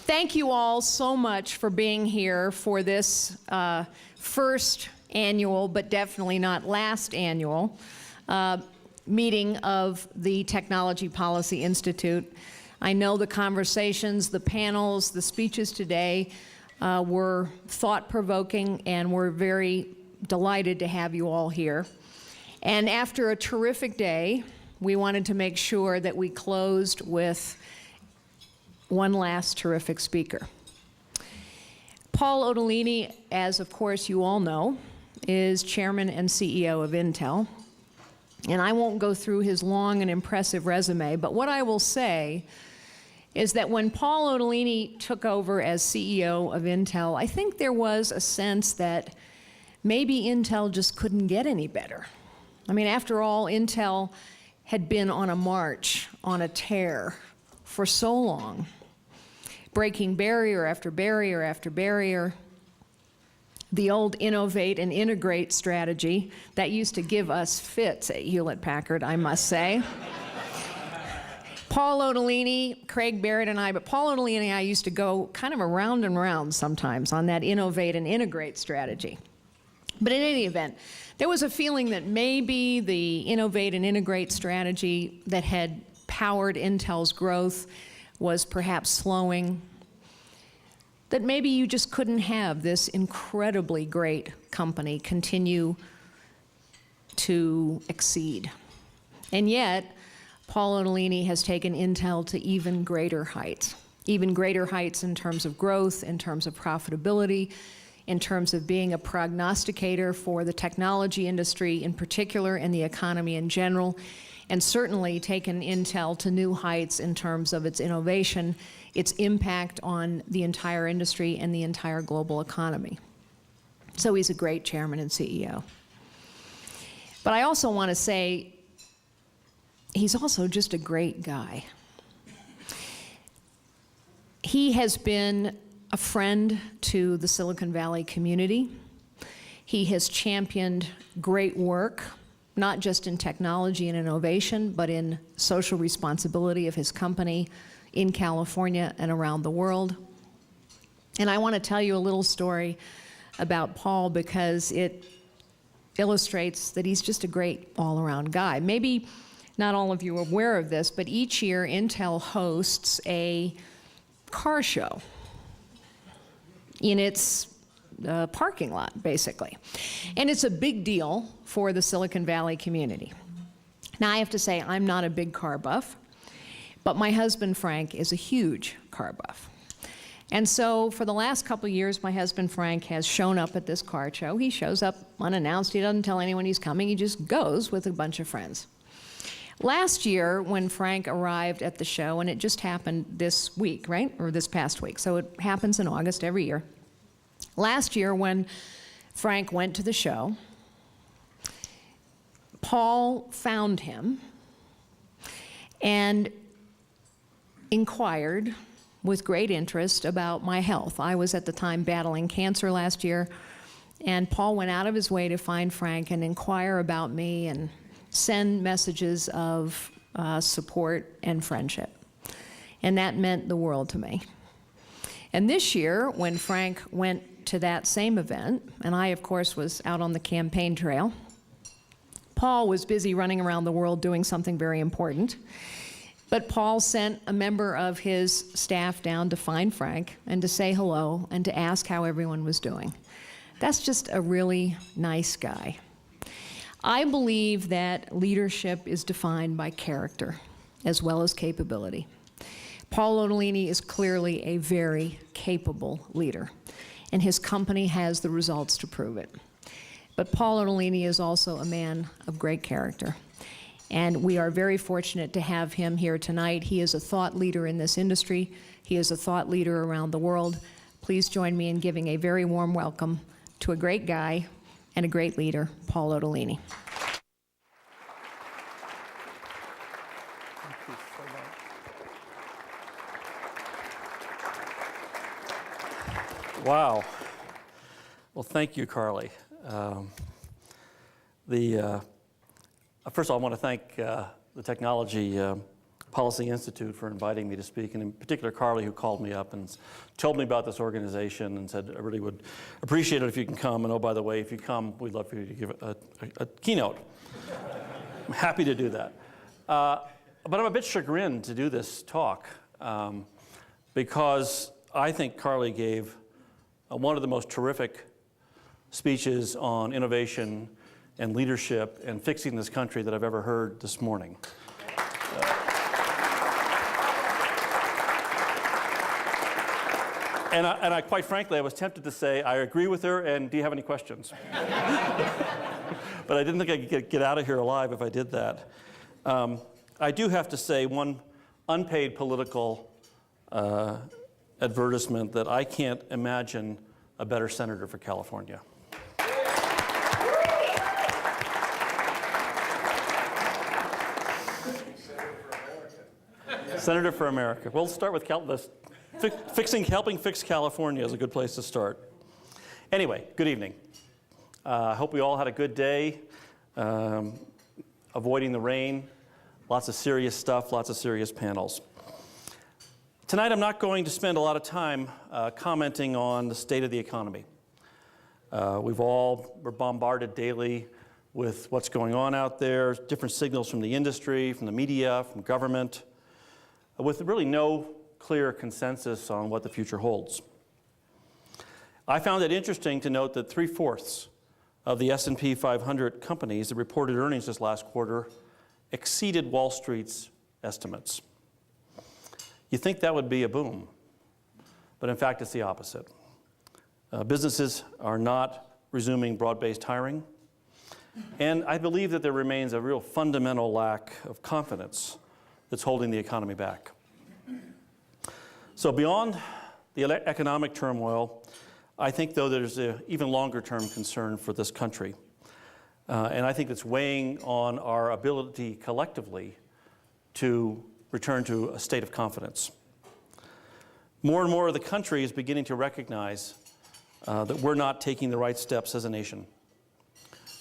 Thank you all so much for being here for this first annual, but definitely not last annual, meeting of the Technology Policy Institute. I know the conversations, the panels, the speeches today were thought-provoking, and we're very delighted to have you all here. And after a terrific day, we wanted to make sure that we closed with one last terrific speaker. Paul Otellini, as of course you all know, is Chairman and CEO of Intel. And I won't go through his long and impressive resume, but what I will say is that when Paul Otellini took over as CEO of Intel, I think there was a sense that maybe Intel just couldn't get any better. I mean, after all, Intel had been on a march, on a tear for so long, breaking barrier after barrier after barrier. The old innovate and integrate strategy that used to give us fits at Hewlett-Packard, I must say. Paul Otellini, Craig Barrett and I, but Paul Otellini and I used to go kind of around and round sometimes on that innovate and integrate strategy. But in any event, there was a feeling that maybe the innovate and integrate strategy that had powered Intel's growth was perhaps slowing, that maybe you just couldn't have this incredibly great company continue to exceed. And yet, Paul Otellini has taken Intel to even greater heights in terms of growth, in terms of profitability, in terms of being a prognosticator for the technology industry in particular and the economy in general, and certainly taken Intel to new heights in terms of its innovation, its impact on the entire industry and the entire global economy. So he's a great chairman and CEO. But I also want to say he's also just a great guy. He has been a friend to the Silicon Valley community. He has championed great work, not just in technology and innovation, but in social responsibility of his company in California and around the world. And I want to tell you a little story about Paul because it illustrates that he's just a great all-around guy. Maybe not all of you are aware of this, but each year Intel hosts a car show in its parking lot, basically. And it's a big deal for the Silicon Valley community. Now, I have to say, I'm not a big car buff, but my husband, Frank, is a huge car buff. And so for the last couple of years, my husband, Frank, has shown up at this car show. He shows up unannounced. He doesn't tell anyone he's coming. He just goes with a bunch of friends. Last year, when Frank arrived at the show, and it just happened this week, right? Or this past week. So it happens in August every year. Last year, when Frank went to the show, Paul found him and inquired with great interest about my health. I was at the time battling cancer last year, and Paul went out of his way to find Frank and inquire about me and send messages of support and friendship. And that meant the world to me. And this year, when Frank went to that same event, and I, of course, was out on the campaign trail, Paul was busy running around the world doing something very important. But Paul sent a member of his staff down to find Frank and to say hello and to ask how everyone was doing. That's just a really nice guy. I believe that leadership is defined by character as well as capability. Paul Otellini is clearly a very capable leader, and his company has the results to prove it. But Paul Otellini is also a man of great character, and we are very fortunate to have him here tonight. He is a thought leader in this industry. He is a thought leader around the world. Please join me in giving a very warm welcome to a great guy and a great leader, Paul Otellini. Wow. Well, thank you, Carly. First of all, I want to thank the Technology Policy Institute for inviting me to speak, and in particular Carly, who called me up and told me about this organization and said, I really would appreciate it if you can come, and oh, by the way, if you come, we'd love for you to give a keynote. I'm happy to do that. But I'm a bit chagrined to do this talk because I think Carly gave one of the most terrific speeches on innovation and leadership and fixing this country that I've ever heard this morning. And I, quite frankly, I was tempted to say, I agree with her, and do you have any questions? But I didn't think I could get out of here alive if I did that. I do have to say one unpaid political advertisement that I can't imagine a better senator for California. Senator for America. Well, let's start with helping fix California is a good place to start. Anyway, good evening. I hope we all had a good day, avoiding the rain, lots of serious stuff, lots of serious panels. Tonight I'm not going to spend a lot of time commenting on the state of the economy. We're bombarded daily with what's going on out there, different signals from the industry, from the media, from government, with really no clear consensus on what the future holds. I found it interesting to note that 3/4 of the S&P 500 companies that reported earnings this last quarter exceeded Wall Street's estimates. You think that would be a boom, but in fact it's the opposite. Businesses are not resuming broad-based hiring, and I believe that there remains a real fundamental lack of confidence that's holding the economy back. So beyond the economic turmoil, I think, though, there's an even longer-term concern for this country. And I think it's weighing on our ability collectively to return to a state of confidence. More and more of the country is beginning to recognize that we're not taking the right steps as a nation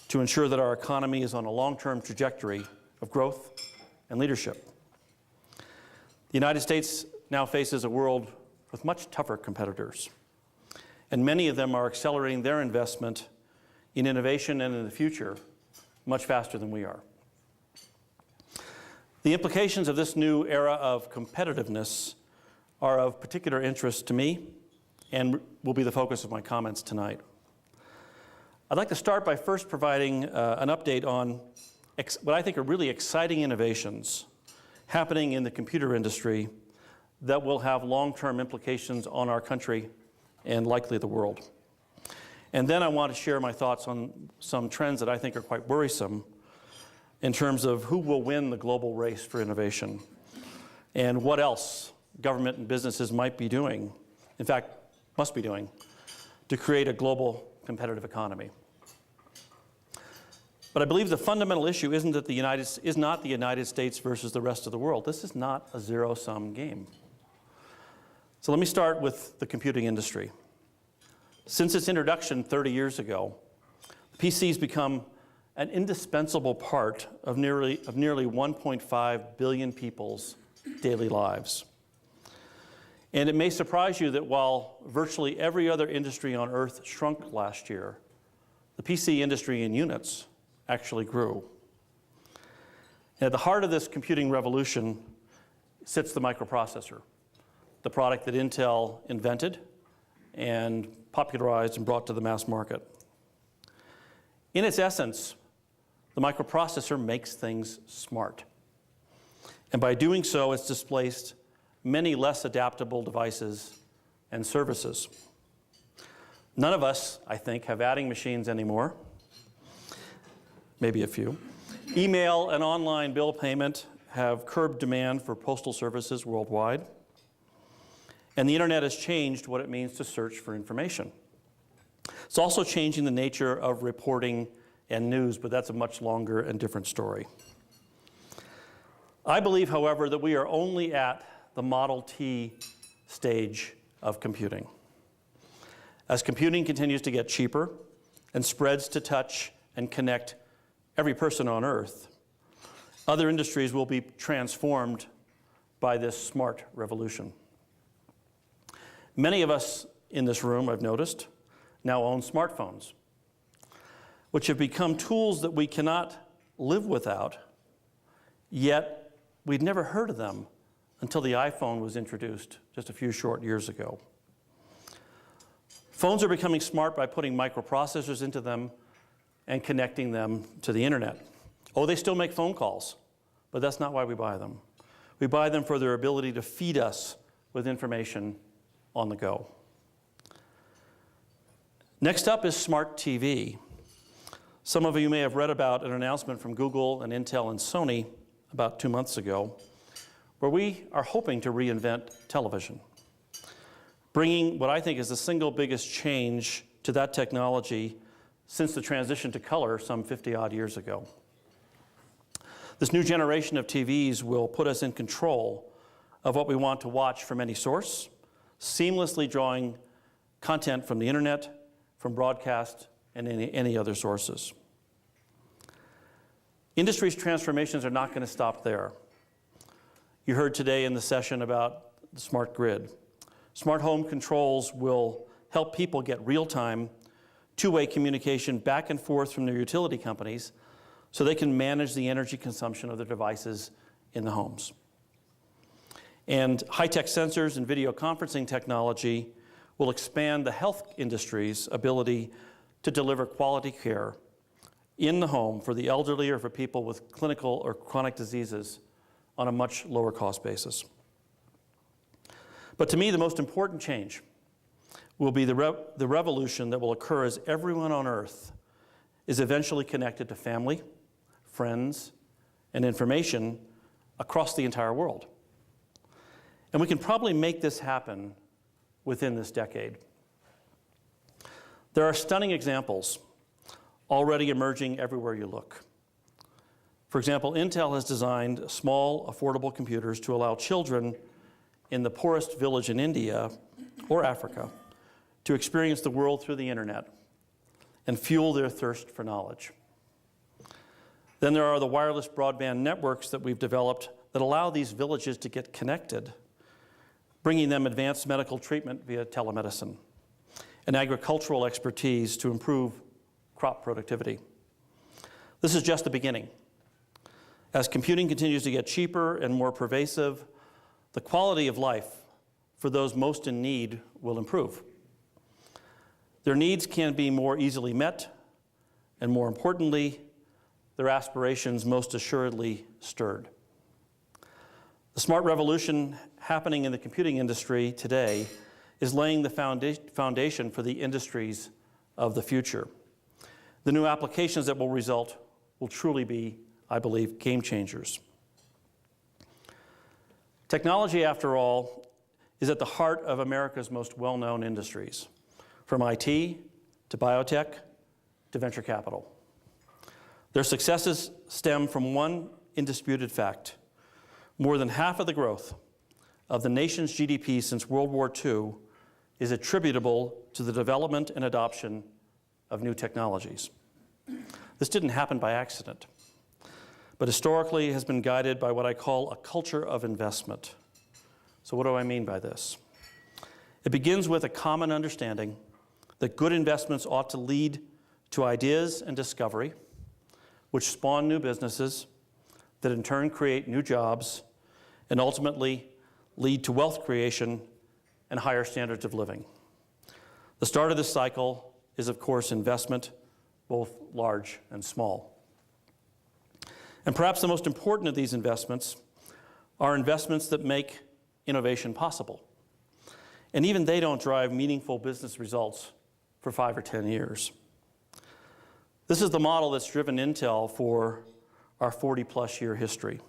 to ensure that our economy is on a long-term trajectory of growth and leadership. The United States now faces a world with much tougher competitors, and many of them are accelerating their investment in innovation and in the future much faster than we are. The implications of this new era of competitiveness are of particular interest to me and will be the focus of my comments tonight. I'd like to start by first providing an update on what I think are really exciting innovations happening in the computer industry that will have long-term implications on our country and likely the world. And then I want to share my thoughts on some trends that I think are quite worrisome in terms of who will win the global race for innovation and what else government and businesses might be doing, in fact, must be doing, to create a global competitive economy. But I believe the fundamental issue is not the United States versus the rest of the world. This is not a zero-sum game. So let me start with the computing industry. Since its introduction 30 years ago, PC's become an indispensable part of nearly 1.5 billion people's daily lives. And it may surprise you that while virtually every other industry on Earth shrunk last year, the PC industry in units actually grew. And at the heart of this computing revolution sits the microprocessor, the product that Intel invented and popularized and brought to the mass market. In its essence, the microprocessor makes things smart. And by doing so, it's displaced many less adaptable devices and services. None of us, I think, have adding machines anymore. Maybe a few. Email and online bill payment have curbed demand for postal services worldwide. And the internet has changed what it means to search for information. It's also changing the nature of reporting and news, but that's a much longer and different story. I believe, however, that we are only at the Model T stage of computing. As computing continues to get cheaper and spreads to touch and connect every person on Earth, other industries will be transformed by this smart revolution. Many of us in this room, I've noticed, now own smartphones, which have become tools that we cannot live without, yet we'd never heard of them until the iPhone was introduced just a few short years ago. Phones are becoming smart by putting microprocessors into them and connecting them to the internet. Oh, they still make phone calls, but that's not why we buy them. We buy them for their ability to feed us with information on the go. Next up is smart TV. Some of you may have read about an announcement from Google and Intel and Sony about 2 months ago, where we are hoping to reinvent television, bringing what I think is the single biggest change to that technology since the transition to color some 50-odd years ago. This new generation of TVs will put us in control of what we want to watch from any source, seamlessly drawing content from the internet, from broadcast, and any other sources. Industry's transformations are not going to stop there. You heard today in the session about the smart grid. Smart home controls will help people get real-time, two-way communication back and forth from their utility companies so they can manage the energy consumption of their devices in the homes. And high-tech sensors and video conferencing technology will expand the health industry's ability to deliver quality care in the home for the elderly or for people with clinical or chronic diseases on a much lower cost basis. But to me, the most important change will be the revolution that will occur as everyone on Earth is eventually connected to family, friends, and information across the entire world. And we can probably make this happen within this decade. There are stunning examples already emerging everywhere you look. For example, Intel has designed small, affordable computers to allow children in the poorest village in India or Africa to experience the world through the internet and fuel their thirst for knowledge. Then there are the wireless broadband networks that we've developed that allow these villages to get connected, bringing them advanced medical treatment via telemedicine and agricultural expertise to improve crop productivity. This is just the beginning. As computing continues to get cheaper and more pervasive, the quality of life for those most in need will improve. Their needs can be more easily met, and more importantly, their aspirations most assuredly stirred. The smart revolution happening in the computing industry today is laying the foundation for the industries of the future. The new applications that will result will truly be, I believe, game changers. Technology, after all, is at the heart of America's most well-known industries, from IT to biotech to venture capital. Their successes stem from one indisputed fact. More than half of the growth of the nation's GDP since World War II is attributable to the development and adoption of new technologies. This didn't happen by accident, but historically has been guided by what I call a culture of investment. So what do I mean by this? It begins with a common understanding that good investments ought to lead to ideas and discovery, which spawn new businesses that in turn create new jobs and ultimately lead to wealth creation and higher standards of living. The start of this cycle is, of course, investment, both large and small. And perhaps the most important of these investments are investments that make innovation possible. And even they don't drive meaningful business results for 5 or 10 years. This is the model that's driven Intel for our 40-plus year history.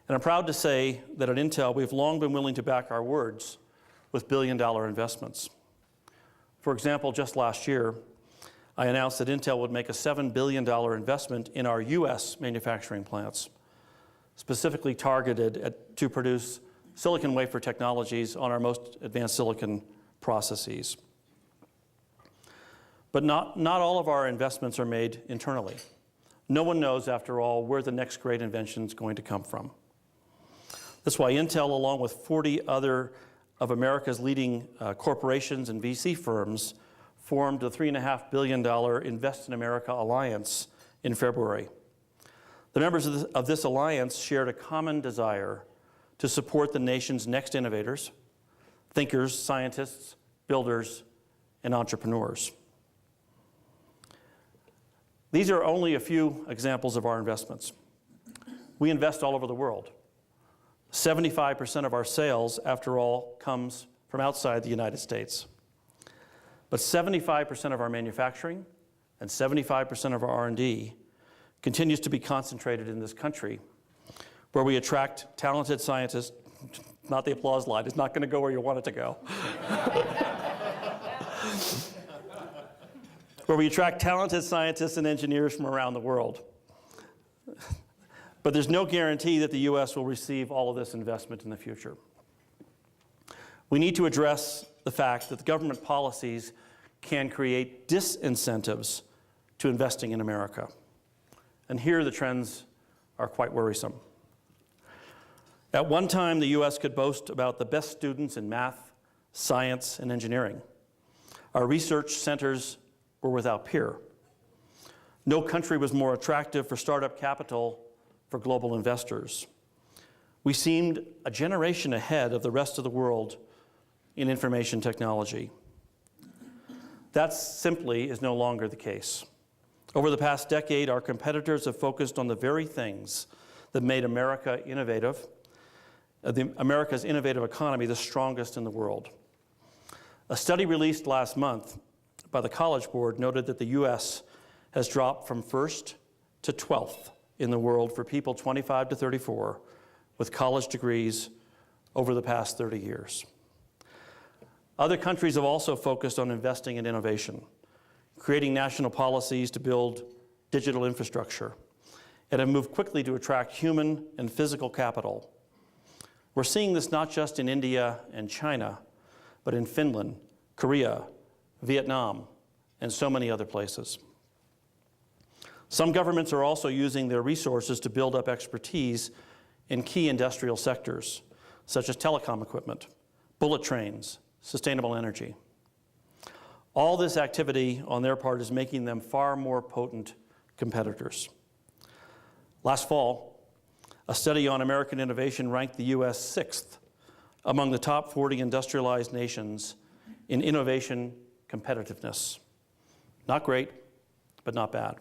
And I'm proud to say that at Intel, we've long been willing to back our words with billion-dollar investments. For example, just last year, I announced that Intel would make a $7 billion investment in our US manufacturing plants, specifically targeted to produce silicon wafer technologies on our most advanced silicon processes. But not all of our investments are made internally. No one knows, after all, where the next great invention is going to come from. That's why Intel, along with 40 other of America's leading corporations and VC firms, formed the $3.5 billion Invest in America Alliance in February. The members of this alliance shared a common desire to support the nation's next innovators, thinkers, scientists, builders, and entrepreneurs. These are only a few examples of our investments. We invest all over the world. 75% of our sales, after all, comes from outside the United States. But 75% of our manufacturing and 75% of our R&D continues to be concentrated in this country, where we attract talented scientists. Not the applause line, it's not going to go where you want it to go. Where we attract talented scientists and engineers from around the world. But there's no guarantee that the U.S. will receive all of this investment in the future. We need to address the fact that the government policies can create disincentives to investing in America. And here the trends are quite worrisome. At one time, the U.S. could boast about the best students in math, science, and engineering. Our research centers were without peer. No country was more attractive for startup capital for global investors. We seemed a generation ahead of the rest of the world in information technology. That simply is no longer the case. Over the past decade, our competitors have focused on the very things that made America innovative, America's innovative economy the strongest in the world. A study released last month by the College Board noted that the U.S. has dropped from first to 12th in the world for people 25 to 34 with college degrees over the past 30 years. Other countries have also focused on investing in innovation, creating national policies to build digital infrastructure, and have moved quickly to attract human and physical capital. We're seeing this not just in India and China, but in Finland, Korea, Vietnam, and so many other places. Some governments are also using their resources to build up expertise in key industrial sectors, such as telecom equipment, bullet trains, sustainable energy. All this activity on their part is making them far more potent competitors. Last fall, a study on American innovation ranked the U.S. 6th among the top 40 industrialized nations in innovation competitiveness. Not great, but not bad.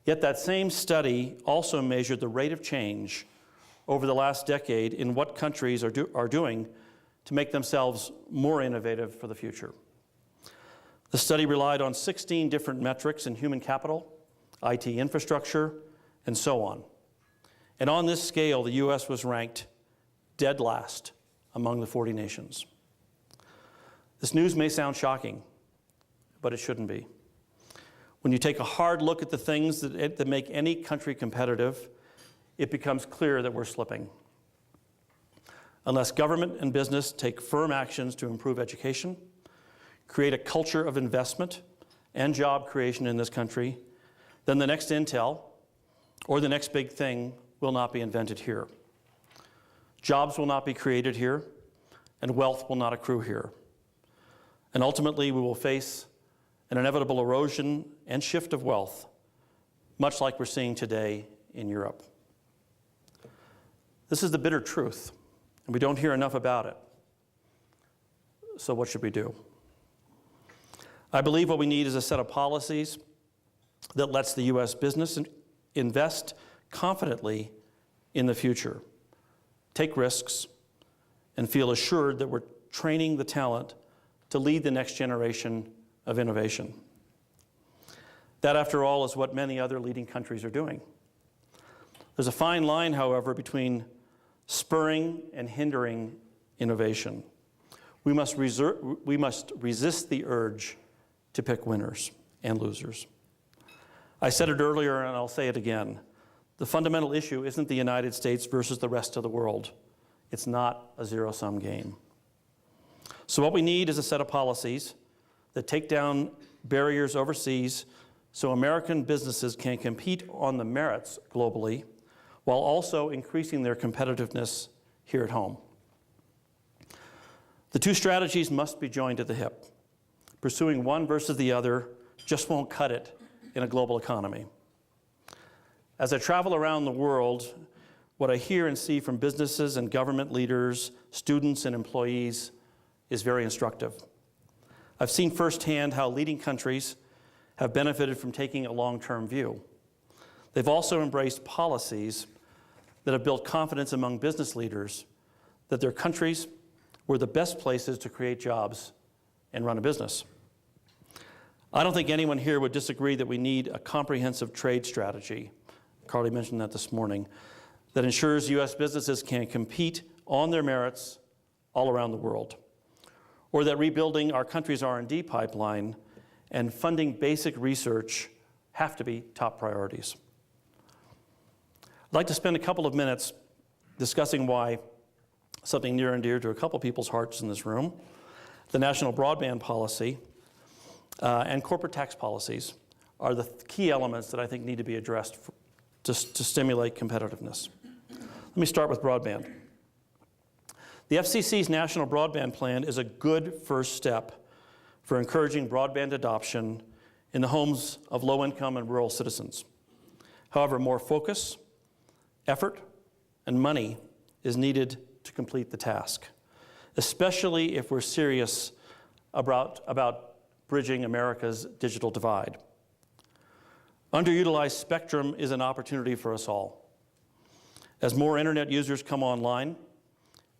Yet that same study also measured the rate of change over the last decade in what countries are doing to make themselves more innovative for the future. The study relied on 16 different metrics in human capital, IT infrastructure, and so on. And on this scale, the U.S. was ranked dead last among the 40 nations. This news may sound shocking, but it shouldn't be. When you take a hard look at the things that make any country competitive, it becomes clear that we're slipping. Unless government and business take firm actions to improve education, create a culture of investment and job creation in this country, then the next Intel or the next big thing will not be invented here. Jobs will not be created here, and wealth will not accrue here. And ultimately, we will face an inevitable erosion and shift of wealth, much like we're seeing today in Europe. This is the bitter truth, and we don't hear enough about it. So what should we do? I believe what we need is a set of policies that lets the U.S. business invest confidently in the future, take risks, and feel assured that we're training the talent to lead the next generation of innovation. That, after all, is what many other leading countries are doing. There's a fine line, however, between spurring and hindering innovation. We must resist the urge to pick winners and losers. I said it earlier, and I'll say it again. The fundamental issue isn't the United States versus the rest of the world. It's not a zero-sum game. So what we need is a set of policies that take down barriers overseas so American businesses can compete on the merits globally while also increasing their competitiveness here at home. The two strategies must be joined at the hip. Pursuing one versus the other just won't cut it in a global economy. As I travel around the world, what I hear and see from businesses and government leaders, students and employees is very instructive. I've seen firsthand how leading countries have benefited from taking a long-term view. They've also embraced policies that have built confidence among business leaders that their countries were the best places to create jobs and run a business. I don't think anyone here would disagree that we need a comprehensive trade strategy, Carly mentioned that this morning, that ensures U.S. businesses can compete on their merits all around the world, or that rebuilding our country's R&D pipeline and funding basic research have to be top priorities. I'd like to spend a couple of minutes discussing why something near and dear to a couple people's hearts in this room, the national broadband policy and corporate tax policies are the key elements that I think need to be addressed to stimulate competitiveness. Let me start with broadband. The FCC's National Broadband Plan is a good first step for encouraging broadband adoption in the homes of low-income and rural citizens. However, more focus, effort, and money is needed to complete the task, especially if we're serious about bridging America's digital divide. Underutilized spectrum is an opportunity for us all. As more internet users come online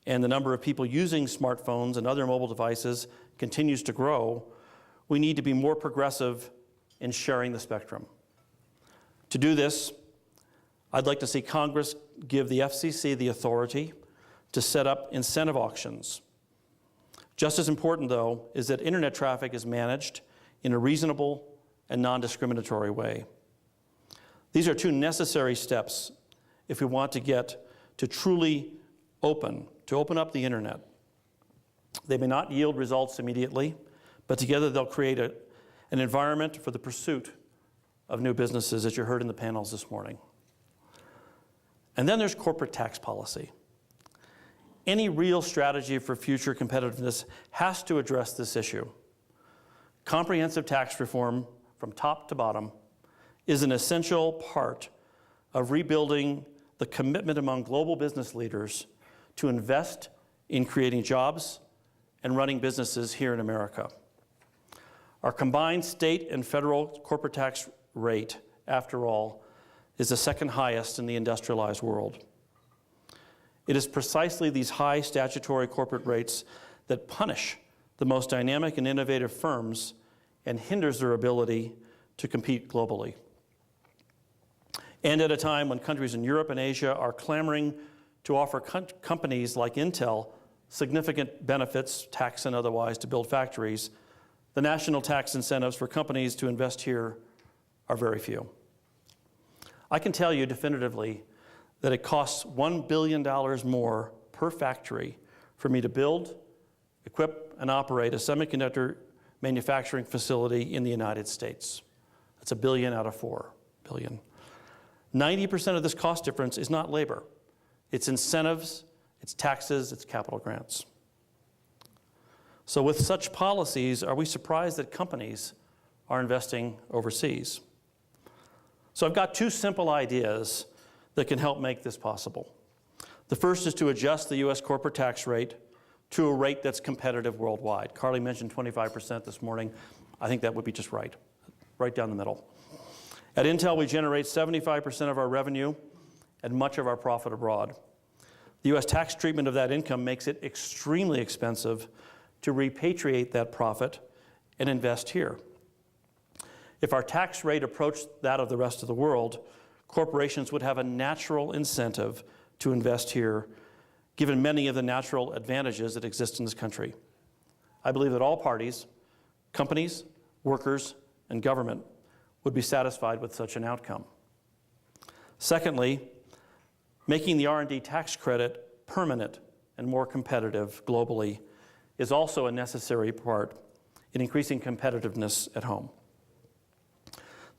and the number of people using smartphones and other mobile devices continues to grow, we need to be more progressive in sharing the spectrum. To do this, I'd like to see Congress give the FCC the authority to set up incentive auctions. Just as important, though, is that internet traffic is managed in a reasonable and non-discriminatory way. These are two necessary steps if we want to get to truly open up the internet. They may not yield results immediately, but together they'll create an environment for the pursuit of new businesses, as you heard in the panels this morning. And then there's corporate tax policy. Any real strategy for future competitiveness has to address this issue. Comprehensive tax reform from top to bottom is an essential part of rebuilding the commitment among global business leaders to invest in creating jobs and running businesses here in America. Our combined state and federal corporate tax rate, after all, is the second highest in the industrialized world. It is precisely these high statutory corporate rates that punish the most dynamic and innovative firms and hinders their ability to compete globally. And at a time when countries in Europe and Asia are clamoring to offer companies like Intel significant benefits, tax and otherwise, to build factories, the national tax incentives for companies to invest here are very few. I can tell you definitively that it costs $1 billion more per factory for me to build, equip, and operate a semiconductor manufacturing facility in the United States. That's $1 billion out of $4 billion. 90% of this cost difference is not labor. It's incentives, it's taxes, it's capital grants. So with such policies, are we surprised that companies are investing overseas? So I've got two simple ideas that can help make this possible. The first is to adjust the U.S. corporate tax rate to a rate that's competitive worldwide. Carly mentioned 25% this morning. I think that would be just right down the middle. At Intel, we generate 75% of our revenue and much of our profit abroad. The U.S. tax treatment of that income makes it extremely expensive to repatriate that profit and invest here. If our tax rate approached that of the rest of the world, corporations would have a natural incentive to invest here, given many of the natural advantages that exist in this country. I believe that all parties, companies, workers, and government, would be satisfied with such an outcome. Secondly, making the R&D tax credit permanent and more competitive globally is also a necessary part in increasing competitiveness at home.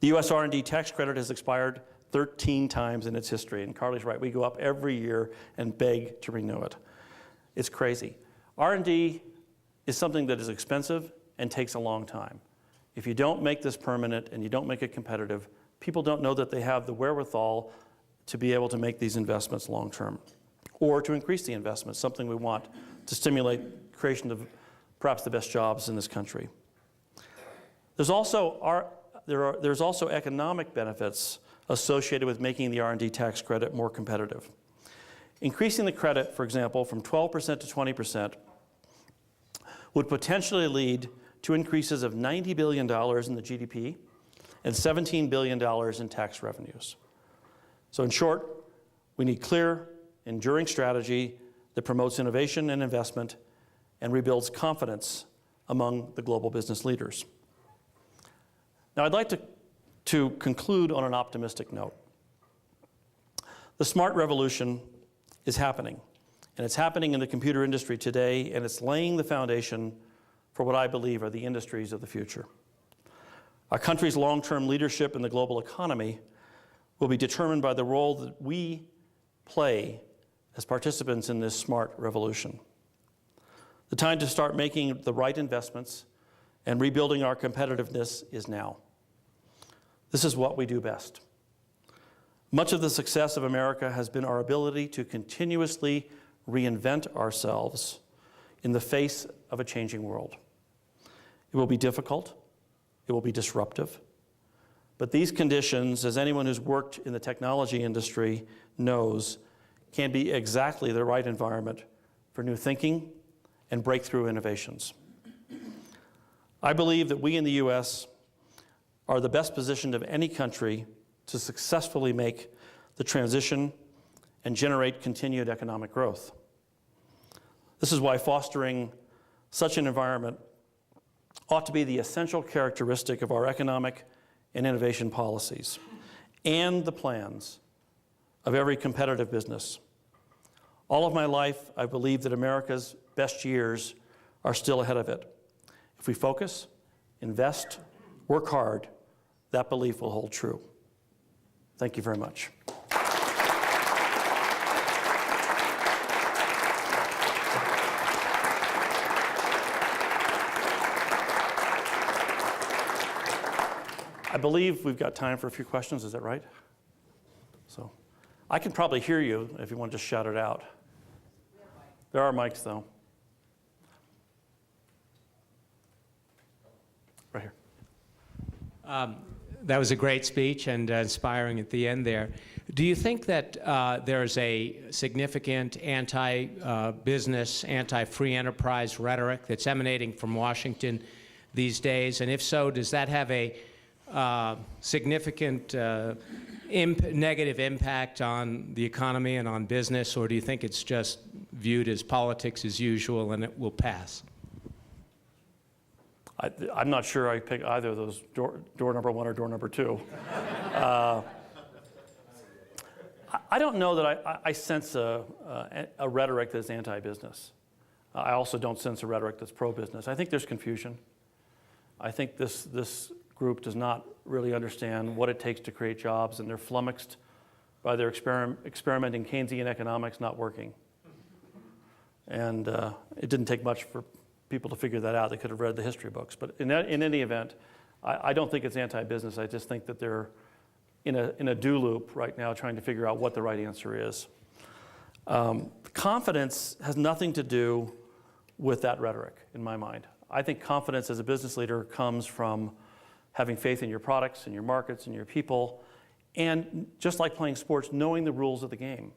The U.S. R&D tax credit has expired 13 times in its history. And Carly's right, we go up every year and beg to renew it. It's crazy. R&D is something that is expensive and takes a long time. If you don't make this permanent and you don't make it competitive, people don't know that they have the wherewithal to be able to make these investments long term, or to increase the investment, something we want to stimulate creation of perhaps the best jobs in this country. There's also economic benefits associated with making the R&D tax credit more competitive. Increasing the credit, for example, from 12% to 20% would potentially lead to increases of $90 billion in the GDP and $17 billion in tax revenues. So in short, we need clear, enduring strategy that promotes innovation and investment and rebuilds confidence among the global business leaders. Now, I'd like to conclude on an optimistic note. The smart revolution is happening, and it's happening in the computer industry today, and it's laying the foundation for what I believe are the industries of the future. Our country's long-term leadership in the global economy will be determined by the role that we play as participants in this smart revolution. The time to start making the right investments and rebuilding our competitiveness is now. This is what we do best. Much of the success of America has been our ability to continuously reinvent ourselves in the face of a changing world. It will be difficult, it will be disruptive, but these conditions, as anyone who's worked in the technology industry knows, can be exactly the right environment for new thinking and breakthrough innovations. I believe that we in the US are the best positioned of any country to successfully make the transition and generate continued economic growth. This is why fostering such an environment ought to be the essential characteristic of our economic and innovation policies and the plans of every competitive business. All of my life, I believe that America's best years are still ahead of it. If we focus, invest, work hard, that belief will hold true. Thank you very much. I believe we've got time for a few questions, is that right? So, I can probably hear you if you want to just shout it out. There are mics, though. Right here. That was a great speech and inspiring at the end there. Do you think that there's a significant anti-business, anti-free enterprise rhetoric that's emanating from Washington these days? And if so, does that have a significant negative impact on the economy and on business, or do you think it's just viewed as politics as usual and it will pass? I'm not sure I pick either of those, door number one or door number two. I don't know that I sense a rhetoric that's anti-business. I also don't sense a rhetoric that's pro-business. I think there's confusion. I think this group does not really understand what it takes to create jobs, and they're flummoxed by their experimenting Keynesian economics not working. And it didn't take much for people to figure that out. They could have read the history books. But in any event, I don't think it's anti-business. I just think that they're in a do loop right now trying to figure out what the right answer is. Confidence has nothing to do with that rhetoric, in my mind. I think confidence as a business leader comes from having faith in your products, in your markets, in your people, and just like playing sports, knowing the rules of the game.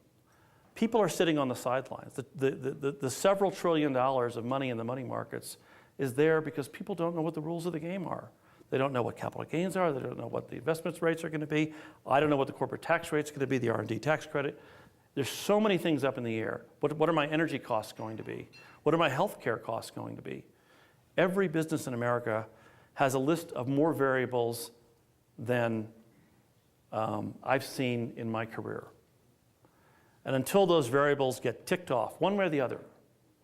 People are sitting on the sidelines. The several $1 trillion of money in the money markets is there because people don't know what the rules of the game are. They don't know what capital gains are. They don't know what the investments rates are going to be. I don't know what the corporate tax rate's going to be, the R&D tax credit. There's so many things up in the air. What are my energy costs going to be? What are my health care costs going to be? Every business in America has a list of more variables than I've seen in my career. And until those variables get ticked off, one way or the other,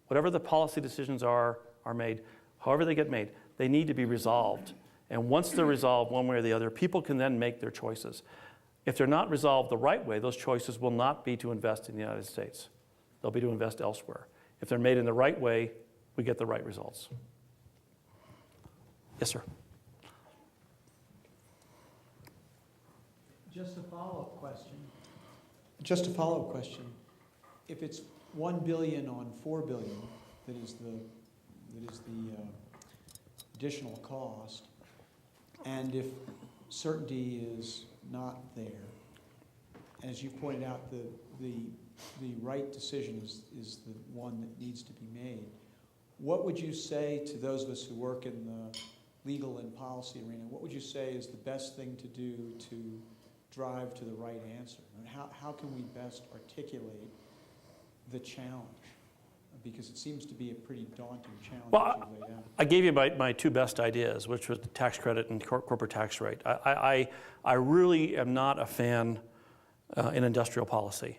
whatever the policy decisions are made, however they get made, they need to be resolved. And once they're resolved one way or the other, people can then make their choices. If they're not resolved the right way, those choices will not be to invest in the United States. They'll be to invest elsewhere. If they're made in the right way, we get the right results. Yes, sir. Just a follow-up question. If it's $1 billion on $4 billion, that is the additional cost, and if certainty is not there, as you pointed out, the right decision is the one that needs to be made. What would you say to those of us who work in the legal and policy arena? What would you say is the best thing to do to drive to the right answer? And how can we best articulate the challenge? Because it seems to be a pretty daunting challenge that you laid out. I gave you my two best ideas, which was the tax credit and corporate tax rate. I really am not a fan in industrial policy.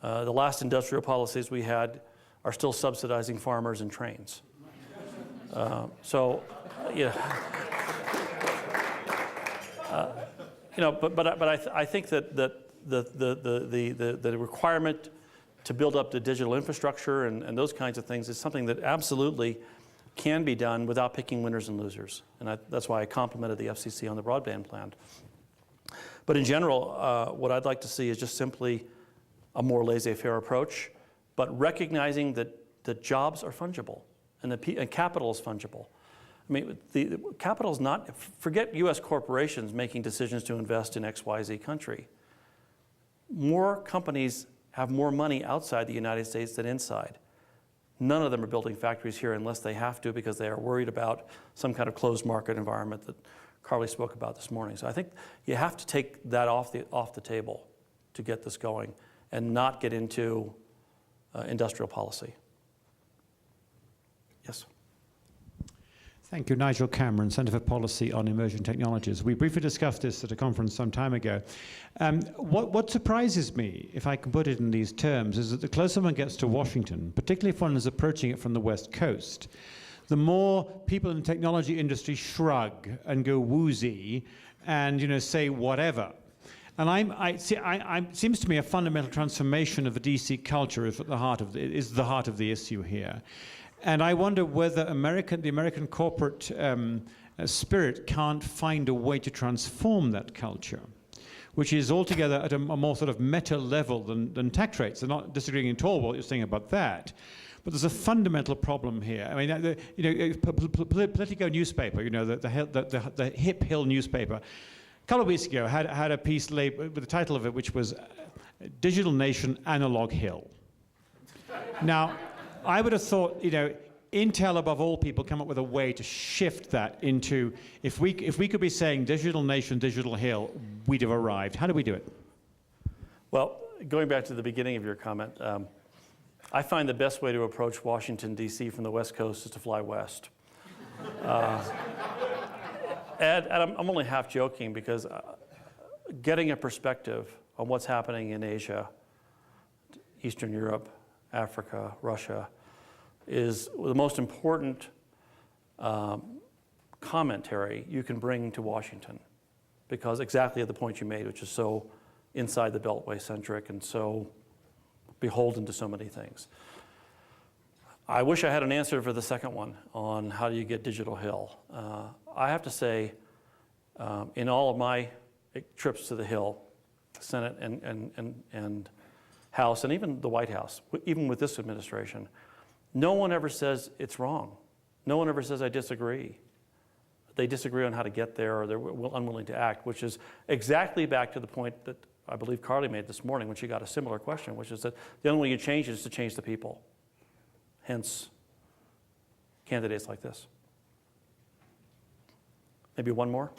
The last industrial policies we had are still subsidizing farmers and trains. I think that the requirement to build up the digital infrastructure and those kinds of things is something that absolutely can be done without picking winners and losers. And that's why I complimented the FCC on the broadband plan. But in general, what I'd like to see is just simply a more laissez-faire approach, but recognizing that jobs are fungible and capital is fungible. I mean, the capital is not, forget US corporations making decisions to invest in XYZ country. More companies have more money outside the United States than inside. None of them are building factories here unless they have to because they are worried about some kind of closed market environment that Carly spoke about this morning. So I think you have to take that off the table to get this going and not get into industrial policy. Yes. Thank you. Nigel Cameron, Centre for Policy on Emerging Technologies. We briefly discussed this at a conference some time ago. What surprises me, if I can put it in these terms, is that the closer one gets to Washington, particularly if one is approaching it from the West Coast, the more people in the technology industry shrug and go woozy and say whatever. And it seems to me a fundamental transformation of the DC culture is the heart of the issue here. And I wonder whether the American corporate spirit can't find a way to transform that culture, which is altogether at a more sort of meta level than tax rates. I'm not disagreeing at all with what you're saying about that. But there's a fundamental problem here. I mean, Politico newspaper, the hip Hill newspaper, a couple of weeks ago had a piece with the title of it, which was Digital Nation Analog Hill. Now, I would have thought, Intel, above all people, come up with a way to shift that into, if we could be saying digital nation, digital hill, we'd have arrived. How do we do it? Well, going back to the beginning of your comment, I find the best way to approach Washington, D.C. from the West Coast is to fly west. And I'm only half joking because getting a perspective on what's happening in Asia, Eastern Europe, Africa, Russia, is the most important commentary you can bring to Washington, because exactly at the point you made, which is so inside the Beltway centric and so beholden to so many things. I wish I had an answer for the second one on how do you get Digital Hill. I have to say, in all of my trips to the Hill, Senate and House, and even the White House, even with this administration, no one ever says it's wrong. No one ever says I disagree. They disagree on how to get there, or they're unwilling to act, which is exactly back to the point that I believe Carly made this morning when she got a similar question, which is that the only way you change it is to change the people. Hence, candidates like this. Maybe one more?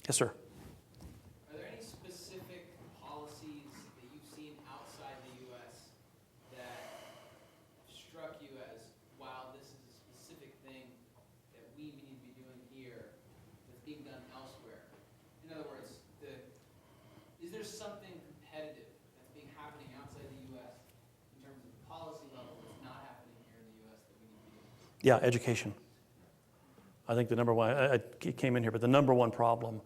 Yes, sir. Are there any specific policies that you've seen outside the U.S. that struck you as, wow, this is a specific thing that we need to be doing here that's being done elsewhere? In other words, is there something competitive that's being happening outside the U.S. in terms of the policy level that's not happening here in the U.S. that we need to be doing? Yeah, education. I think the number one, I came in here, but the number one problem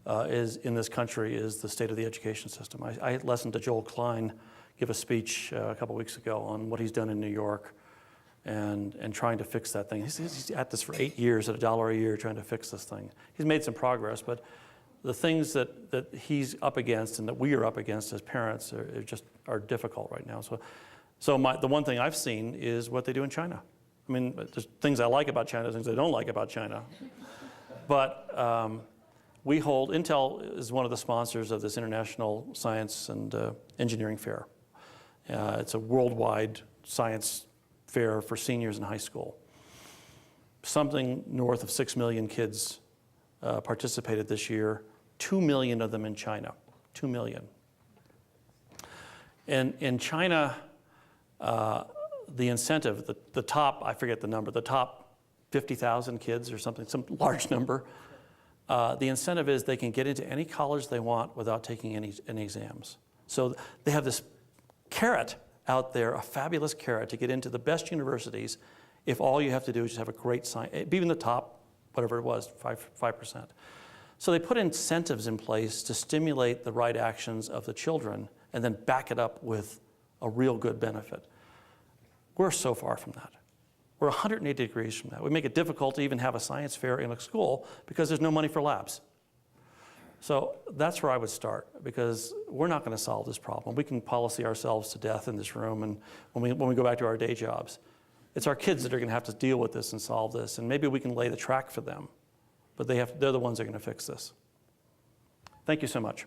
is in this country is the state of the education system. I listened to Joel Klein give a speech a couple weeks ago on what he's done in New York and trying to fix that thing. He's at this for 8 years at $1 a year trying to fix this thing. He's made some progress, but the things that he's up against and that we are up against as parents are difficult right now. So the one thing I've seen is what they do in China. I mean, there's things I like about China, things I don't like about China. But Intel is one of the sponsors of this International Science and Engineering Fair. It's a worldwide science fair for seniors in high school. Something north of 6 million kids participated this year, 2 million of them in China, 2 million. And in China, the incentive, the top, I forget the number, the top 50,000 kids or something, some large number, the incentive is they can get into any college they want without taking any exams. So they have this carrot out there, a fabulous carrot to get into the best universities if all you have to do is just have a great science, even the top, whatever it was, 5%. So they put incentives in place to stimulate the right actions of the children and then back it up with a real good benefit. We're so far from that. We're 180 degrees from that. We make it difficult to even have a science fair in a school because there's no money for labs. So that's where I would start, because we're not going to solve this problem. We can policy ourselves to death in this room, and when we go back to our day jobs. It's our kids that are going to have to deal with this and solve this, and maybe we can lay the track for them, but they're the ones that are going to fix this. Thank you so much.